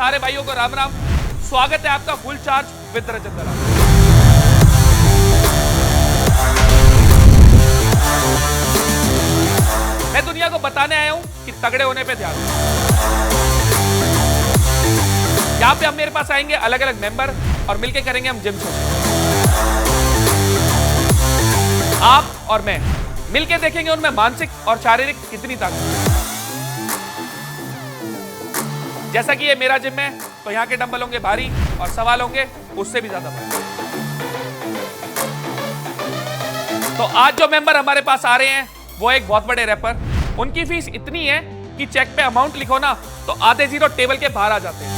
सारे भाइयों को राम राम। स्वागत है आपका फुल चार्ज विद रजत दलाल। मैं दुनिया को बताने आया हूं कि तगड़े होने पे ध्यान दो। यहां पे हम मेरे पास आएंगे अलग अलग मेंबर और मिलके करेंगे हम जिम शो। आप और मैं मिलके देखेंगे उनमें मानसिक और शारीरिक कितनी ताकत है। जैसा कि ये मेरा जिम है तो यहाँ के डंबल होंगे भारी और सवाल होंगे उससे भी ज्यादा भारी। तो आज जो मेंबर हमारे पास आ रहे हैं वो एक बहुत बड़े रैपर। उनकी फीस इतनी है कि चेक पे अमाउंट लिखो ना तो आधे जीरो टेबल के बाहर आ जाते हैं।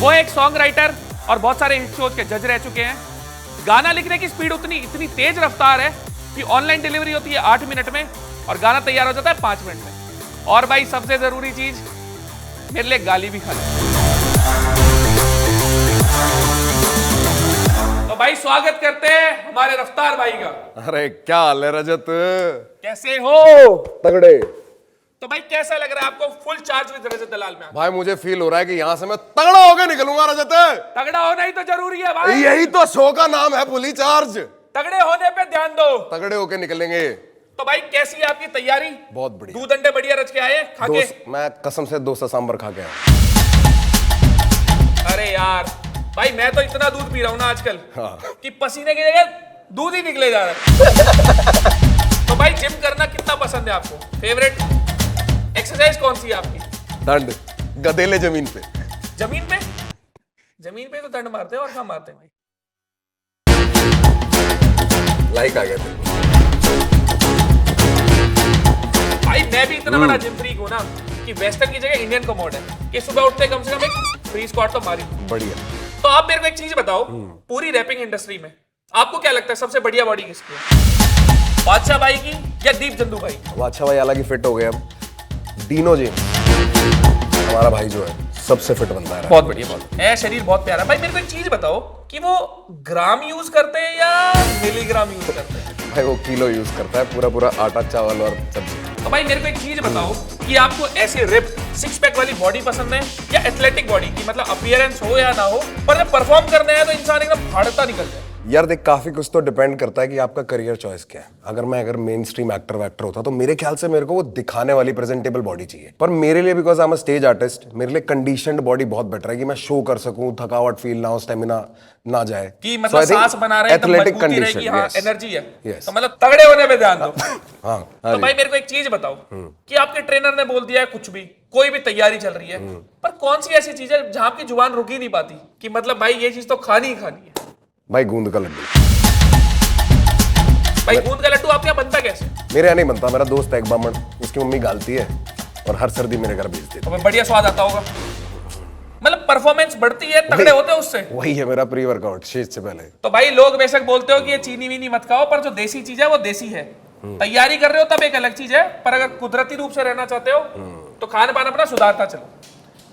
वो एक सॉन्ग राइटर और बहुत सारे हिट शोज के जज रह चुके हैं। गाना लिखने की स्पीड इतनी तेज रफ्तार है कि ऑनलाइन डिलीवरी होती है 8 मिनट में और गाना तैयार हो जाता है 5 मिनट में। और भाई सबसे जरूरी चीज, मेरे लिए गाली भी खा ले। तो भाई स्वागत करते हैं हमारे रफ्तार भाई का। अरे क्या हाल है रजत? कैसे हो? तगड़े। तो भाई कैसा लग रहा है आपको फुल चार्ज विद रजत दलाल में? भाई मुझे फील हो रहा है कि यहाँ से मैं तगड़ा होकर निकलूंगा रजत। तगड़ा होना ही तो जरूरी है भाई। यही तो शो का नाम है, फुली चार्ज। तगड़े होने पे ध्यान दो। तगड़े होकर निकलेंगे। तो भाई कैसी है आपकी तैयारी? बहुत बढ़िया। दूध अंडे बढ़िया रच के आए खा के? मैं कसम से डोसा सांबर खा के आया। अरे यार भाई मैं तो इतना दूध पी रहा हूं ना आजकल कि पसीने की जगह दूध ही निकले जा रहा है। तो भाई जिम करना कितना पसंद है आपको? फेवरेट एक्सरसाइज कौन सी है आपकी? दंड गधेले जमीन पे। जमीन पे? जमीन पे तो दंड मारते हैं और कहाँ मारते हैं भाई? लाइक आ गया थे। भाई मैं भी इतना बड़ा जिम फ्रीक हूं ना कि वेस्टर्न की जगह इंडियन को मोड है कि सुबह उठते कम से कम एक फ्री स्क्वाट तो मारी। बढ़िया। तो आप मेरे को एक चीज बताओ, पूरी रैपिंग इंडस्ट्री में आपको क्या लगता है सबसे बढ़िया बॉडी किसकी है? बादशाह भाई की या दीप जंदू भाई? बादशाह भाई अलग ही फिट हो गए अब। डीनो जेम्स हमारा भाई जो है सबसे फिट बनता है। बहुत बढ़िया, बहुत है, शरीर बहुत प्यारा। भाई मेरे को एक चीज बताओ कि वो ग्राम यूज करते हैं या मिलीग्राम यूज करते हैं? भाई वो किलो यूज करता है, पूरा पूरा आटा चावल और सब्जी। तो भाई मेरे को एक चीज बताओ कि आपको ऐसे रिप सिक्स पैक वाली बॉडी पसंद है या एथलेटिक बॉडी की, मतलब अपीयरेंस हो या ना हो, पर जब परफॉर्म करना है तो इंसान एकदम फाड़ता निकल जाए? यार देख, काफी कुछ तो डिपेंड करता है कि आपका करियर चॉइस क्या है। अगर मेन स्ट्रीम एक्टर वैक्टर होता तो मेरे ख्याल से मेरे को वो दिखाने वाली प्रेजेंटेबल बॉडी चाहिए। पर मेरे लिए because I am a stage artist, मेरे लिए कंडीशनड बॉडी बहुत बेटर है कि मैं शो कर सकूं, थकावट फील ना हो, स्टेमिना ना जाए कि मतलब सांस बना रहे हैं, एथलेटिक कंडीशन, हाँ, yes. एनर्जी है। Yes. तो मतलब तगड़े होने पे ध्यान दो। हाँ, तो भाई मेरे को एक चीज बताओ कि आपके ट्रेनर ने बोल दिया है कुछ भी, कोई भी तैयारी चल रही है, पर कौन सी ऐसी चीज है जहां आपकी जुबान रुक ही नहीं पाती कि मतलब भाई ये चीज तो खानी ही खानी है? भाई गूंद का लड्डू। भाई गूंद का लड्डू आपके यहाँ बनता कैसे? मेरे यहाँ नहीं बनता, मेरा दोस्त है एक बामण, उसकी मम्मी गालती है और हर सर्दी मेरे घर भेज देती है। तो बढ़िया स्वाद आता होगा, मतलब परफॉर्मेंस बढ़ती है, तगड़े होते हो उससे। वही है मेरा प्री वर्कआउट शेष से पहले। तो भाई लोग बेशक बोलते हो कि ये चीनी वीनी मत खाओ, पर जो देसी चीज है वो देसी है। तैयारी कर रहे हो तब एक अलग चीज है, पर अगर कुदरती रूप से रहना चाहते हो तो खान पान अपना सुधारता चलो।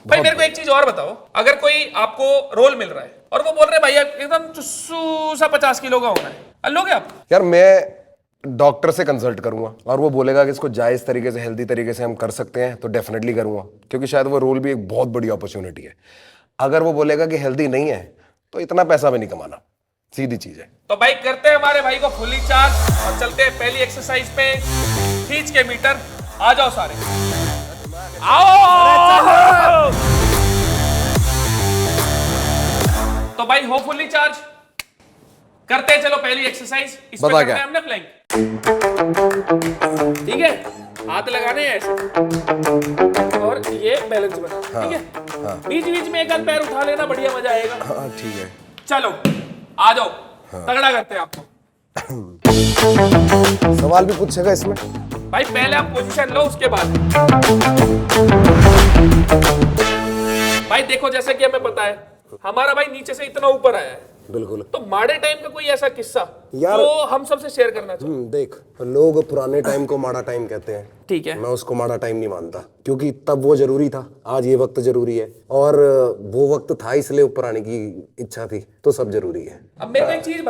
भाई मेरे को एक चीज और बताओ, अगर कोई आपको रोल मिल रहा है और वो बोल रहे भाई एकदम चुस्सू सा 50 किलो का होना है, लोगे आप? यार मैं डॉक्टर से कंसल्ट करूंगा और वो बोलेगा कि इसको जायज तरीके से, हेल्दी तरीके से हम कर सकते हैं तो डेफिनेटली करूंगा, क्योंकि शायद वो रोल भी एक बहुत बड़ी अपॉर्चुनिटी है। अगर वो बोलेगा कि हेल्दी नहीं है तो इतना पैसा भी नहीं कमाना, सीधी चीज है। तो भाई करते हैं हमारे भाई को फुली चार्ज और चलते हैं पहली एक्सरसाइज पे। खींच के मीटर, आ जाओ सारे, आओ। तो भाई हो फुली चार्ज, करते हैं चलो पहली एक्सरसाइज। इसमें करना है हमने प्लैंक, ठीक है? हाथ लगाने हैं ऐसे और ये बैलेंस बना, ठीक है? बीच बीच में एक आध पैर उठा लेना, बढ़िया मजा आएगा। हाँ ठीक है। चलो आ जाओ, तगड़ा करते हैं आपको। सवाल भी पूछेगा इसमें? भाई पहले आप पोजीशन लो, उसके बाद भाई देखो, जैसे कि हमें पता है हमारा भाई नीचे से इतना ऊपर आया है। बिल्कुल। तो माड़े टाइम का कोई ऐसा किस्सा यार जो हम सबसे शेयर करना चाहते? देख, लोग पुराने टाइम को माड़ा टाइम कहते हैं, ठीक है? मैं उसको माड़ा टाइम नहीं मानता, क्योंकि तब वो जरूरी था, आज ये वक्त जरूरी है, और वो वक्त था इसलिए ऊपर आने की इच्छा थी, तो सब जरूरी है। अब मेरे को एक चीज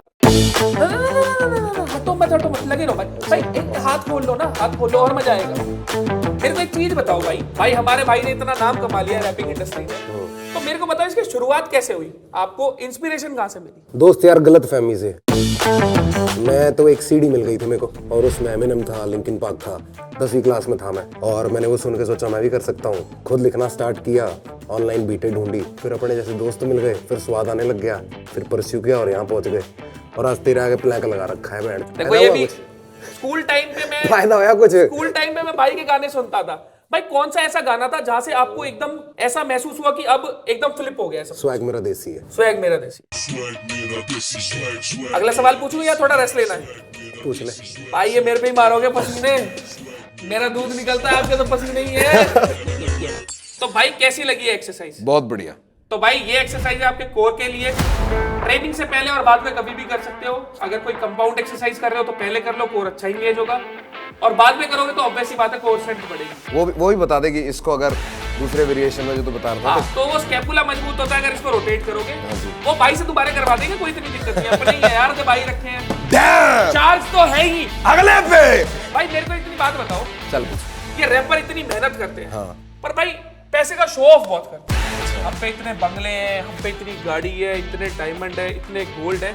हटो मत लगे रहो भाई। भाई एक हाथ खोल लो ना, हाथ खोल लो और मजा आएगा। मेरे को एक चीज बताओ भाई हमारे भाई ने इतना नाम कमा लिया रैपिंग इंडस्ट्री में, तो मेरे को बताओ इसकी शुरुआत कैसे हुई, आपको इंस्पिरेशन कहाँ से मिली? दोस्त यार गलत फहमी से मैं तो एक सीडी मिल गई थी मेरे को और उसमें एमिनेम था, लिंकिन पार्क था, 10वीं क्लास में था मैं और मैंने वो सुन के सोचा मैं भी कर सकता हूँ। खुद लिखना स्टार्ट किया, ऑनलाइन बीटें ढूंढी, फिर अपने जैसे दोस्त मिल गए, फिर स्वाद आने लग गया, फिर परस्यू किया और यहाँ पहुंच गए और आज तेरे आगे प्लैंक लगा रखा है। बैंड देखो ये भी स्कूल टाइम पे मैं फायदा होया कुछ? स्कूल टाइम पे मैं भाई के गाने सुनता था भाई। कौन सा ऐसा गाना था जहां से आपको एकदम ऐसा महसूस हुआ कि अब एकदम फ्लिप हो गया सब? स्वैग मेरा देसी है। स्वैग मेरा देसी। अगला सवाल पूछूं या थोड़ा रेस्ट लेना है? पूछ ले भाई ये मेरे पे ही मारोगे पसीने, मेरा दूध निकलता है, आपके तो पसीने ही है। तो भाई कैसी लगी है एक्सरसाइज? बहुत बढ़िया। तो भाई ये एक्सरसाइज है आपके कोर के लिए, ट्रेनिंग से पहले और बाद में कभी भी कर सकते हो। अगर कोई कंपाउंड एक्सरसाइज कर रहे हो तो पहले कर लो, कोर अच्छा इंगेज होगा, और बाद में करोगे तो ऑब्वियस ही बात है कोर स्ट्रेंथ बढ़ेगी। वो भी बता दे कि इसको अगर दूसरे वेरिएशन में जो तू बता रहा था तो वो स्कैपुला मजबूत होता है अगर इसको रोटेट करोगे। वो भाई से दोबारा करवा देंगे, कोई इतनी दिक्कत नहीं है, अपने ही है यार, जब भाई रखे हैं चार्ज तो है ही अगले पे। भाई मेरे को इतनी बात बताओ, चल पूछ। ये रैपर इतनी मेहनत करते हैं पर भाई पैसे का शो ऑफ बहुत करते हैं। हम पे इतने बंगले हैं, हम पे इतनी गाड़ी है, इतने डायमंड है, इतने गोल्ड है।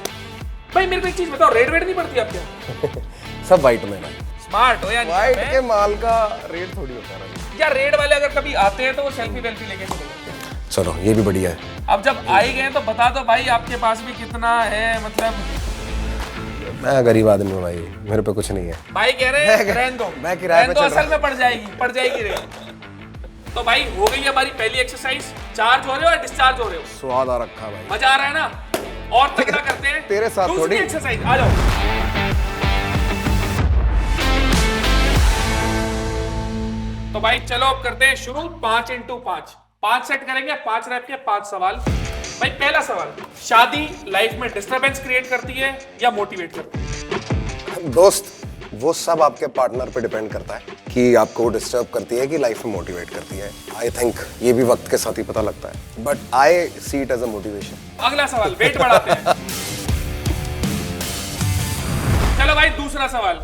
भाई मेरे को एक चीज बताओ, रेड वेट नहीं पड़ती आपके यहाँ? सब वाइट में ना, स्मार्ट हो या वाइट के माल का रेट थोड़ी होता है या रेड वाले अगर कभी आते हैं तो वो सेल्फी वेल्फी लेके चले जाते हैं। चलो ये भी बढ़िया है। अब जब आए गए तो बता दो भाई आपके पास भी कितना है, मतलब मैं गरीब आदमी हूँ भाई, मेरे पे कुछ नहीं है। भाई कह रहे हैं रहने दो, मैं किराए पे चल रहा असल में पड़ जाएगी रेट। तो भाई हो गई हमारी पहली एक्सरसाइज। चार्ज हो रहे हो या डिस्चार्ज हो रहे हो? स्वाद आ रखा भाई, मजा आ रहा है ना? और तगड़ा करते हैं तेरे साथ दूसरी थोड़ी एक्सरसाइज। आ जाओ। तो भाई चलो अब करते हैं शुरू। 5x5 5 सेट करेंगे, 5 रैप के 5 सवाल। भाई पहला सवाल, शादी लाइफ में डिस्टरबेंस क्रिएट करती है या मोटिवेट करती है? दोस्त वो सब आपके पार्टनर पे डिपेंड करता है कि आपको डिस्टर्ब करती है कि लाइफ में मोटिवेट करती है। आई थिंक ये भी वक्त के साथ ही पता लगता है, but I see it as a motivation. अगला सवाल, वेट बढ़ाते हैं। चलो भाई दूसरा सवाल।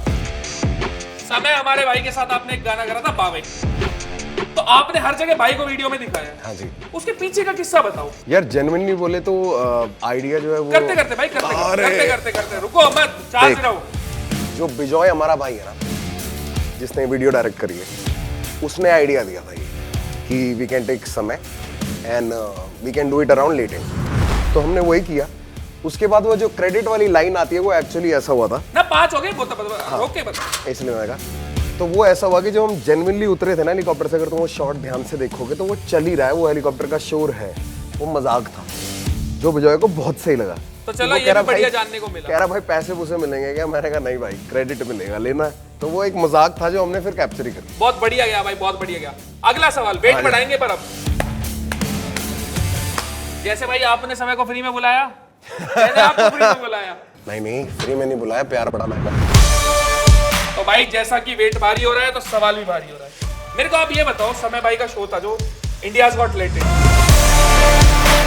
समय हमारे भाई के साथ आपने एक गाना करा था बावे, तो आपने हर जगह भाई को वीडियो में दिखाया। हाँ जी। उसके पीछे का किस्सा बताओ यार जेन्युइनली बोले तो आइडिया जो है वो करते करते रुको मत, चार्ज रहो। जो बिजॉय हमारा भाई है ना, जिसने वीडियो डायरेक्ट करी है, उसने आइडिया दिया था ये कि वी कैन टेक समय and we can do it around letting. तो हमने वही किया। उसके बाद वो जो क्रेडिट वाली लाइन आती है वो एक्चुअली ऐसा हुआ था ना, 5 हो गए ओके बता। इसलिए मैंने कहा तो वो ऐसा हुआ कि जब हम जेन्युइनली उतरे थे ना हेलीकॉप्टर से, अगर तुम वो शॉट ध्यान से देखोगे तो वो चल ही रहा है, वो हेलीकॉप्टर का शोर है, वो मजाक था जो विजय को बहुत सही लगा। तो चलो ये भी बढ़िया जानने को मिला। कह रहा भाई पैसे पूसे मिलेंगे क्या? मैंने कहा नहीं भाई क्रेडिट मिलेगा, लेना है। तो वो एक मजाक था जो हमने फिर कैप्चर ही कर लिया। बहुत बढ़िया गया भाई, बहुत बढ़िया गया। अगला सवाल, वेट बढ़ाएंगे पर अब जैसे भाई आपने समय को फ्री में बुलाया, मैंने आपको फ्री में बुलाया। नहीं फ्री में नहीं बुलाया, प्यार बड़ा महंगा। तो भाई जैसा कि वेट भारी हो रहा है तो सवाल भी भारी हो रहा है। मेरे को आप ये बताओ, समय भाई का शो था जो इंडियाज गॉट टैलेंट,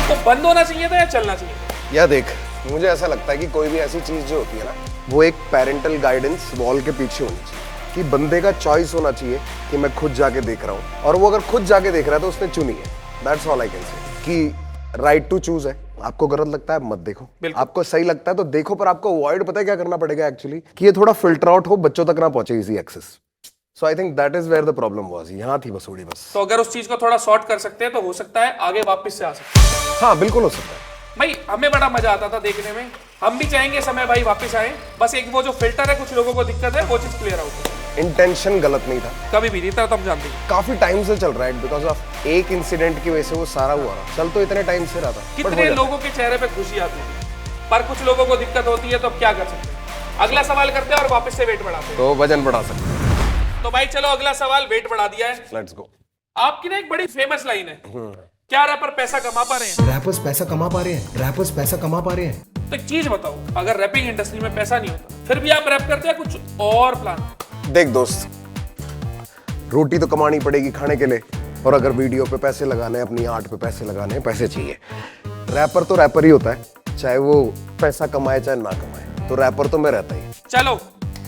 तो बंद होना चाहिए था या चलना चाहिए? या देख, मुझे ऐसा लगता है कि कोई भी ऐसी चीज जो होती है ना, वो एक पेरेंटल गाइडेंस वॉल के पीछे होनी चाहिए, कि बंदे का चॉइस होना चाहिए कि मैं खुद जाके देख रहा हूँ, और वो अगर खुद जाके देख रहा है तो उसने चुनी है। That's all I can say, कि राइट टू चूज है। आपको गलत लगता है मत देखो, आपको सही लगता है तो देखो, पर आपको अवॉइड पता है क्या करना पड़ेगा एक्चुअली, कि ये थोड़ा फिल्टर आउट हो, बच्चों तक ना पहुंचे easy access. So I think that is where the problem was. यहाँ थी मसूड़ी बस। तो अगर उस चीज को थोड़ा शॉर्ट कर सकते हैं तो हो सकता है आगे वापस से आ सकते हैं। हाँ बिल्कुल हो सकता है भाई, हमें बड़ा मजा आता था देखने में, हम भी चाहेंगे समय भाई वापस आए, बस एक वो जो फिल्टर है कुछ लोगों को दिक्कत है, वो चीज क्लियर आउट हो। इंटेंशन गलत नहीं था, कभी भी नहीं था, तब जानते हैं। काफी टाइम से चल रहा है, बिकॉज ऑफ एक इंसिडेंट की वजह से वो सारा हुआ रहा। चल तो इतने टाइम से रहा था। कितने लोगों के चेहरे पे खुशी आती है, पर कुछ लोगों को दिक्कत होती है, तो अब क्या कर सकते हैं? अगला सवाल करते हैं और वापस से वेट बढ़ाते हैं। तो वजन बढ़ा सकते हैं। तो भाई चलो अगला सवाल, वेट बढ़ा दिया है, लेट्स गो। आपकी ना एक बड़ी फेमस लाइन है, क्या रैपर पैसा कमा पा रहे हैं? रैपर्स पैसा कमा पा रहे हैं, रैपर्स पैसा कमा पा रहे हैं। तो एक चीज बताओ, अगर रैपिंग इंडस्ट्री में पैसा नहीं होता फिर भी आप रैप करते हैं, कुछ और प्लान? देख दोस्त, रोटी तो कमानी पड़ेगी खाने के लिए, और अगर वीडियो पे पैसे लगाने हैं, अपनी आर्ट पे पैसे लगाने हैं, पैसे चाहिए। रैपर तो रैपर ही होता है, चाहे वो पैसा कमाए चाहे ना कमाए, तो रैपर तो मैं रहता ही। चलो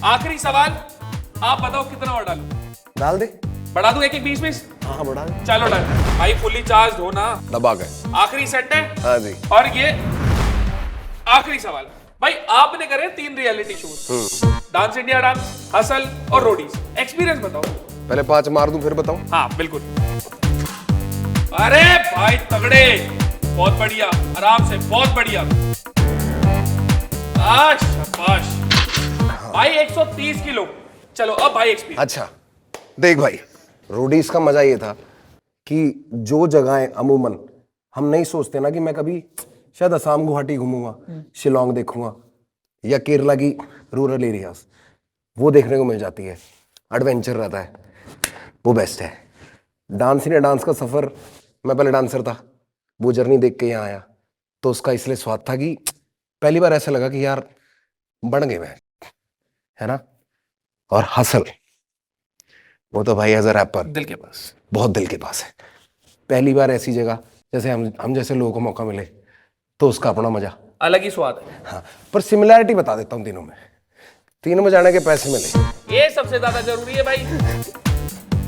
आखिरी सवाल, आप बताओ कितना और डालूं? डाल दे। बढ़ा दूं एक एक 20-20? हाँ बढ़ा दे। चलो डन भाई, फुल्ली चार्ज हो ना। दबा गए। आखिरी सेट है हाँ जी। और ये आखिरी सवाल भाई, आपने करे 3 reality shows, dance India dance, hustle और रोडीज, एक्सपीरियंस बताओ। पहले 5 मार दूं फिर बताऊं? हाँ बिल्कुल। अरे भाई तगड़े, बहुत बढ़िया, आराम से, बहुत बढ़िया। शाबाश भाई, 130 किलो। चलो अब भाई एक्सपीरियंस। अच्छा देख भाई, रोडीज का मजा ये था कि जो जगहें अमूमन हम नहीं सोचते ना, कि मैं कभी शायद असम गुवाहाटी घूमूंगा, शिलोंग देखूंगा या केरला की रूरल एरियाज, वो देखने को मिल जाती है। एडवेंचर रहता है, वो बेस्ट है। डांस इंडिया डांस का सफर, मैं पहले डांसर था, वो जर्नी देख के यहाँ आया, तो उसका इसलिए स्वाद था कि पहली बार ऐसा लगा कि यार बन गए मैं, है ना। और हसल, वो तो भाई एज अ रैपर दिल के पास। बहुत दिल के पास है। पहली बार ऐसी जगह जैसे हम जैसे लोगों को मौका मिले, तो उसका अपना मजा। अलग ही स्वाद है। हाँ, पर सिमिलैरिटी बता देता हूँ तीनों में। तीनों में जाने के पैसे मिले, ये सबसे ज्यादा जरूरी है भाई।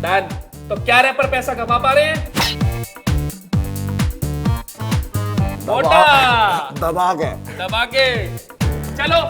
डन। तो क्या रैपर पैसा कमा पा रहे हैं? मोटा दबा के। दबा के। चलो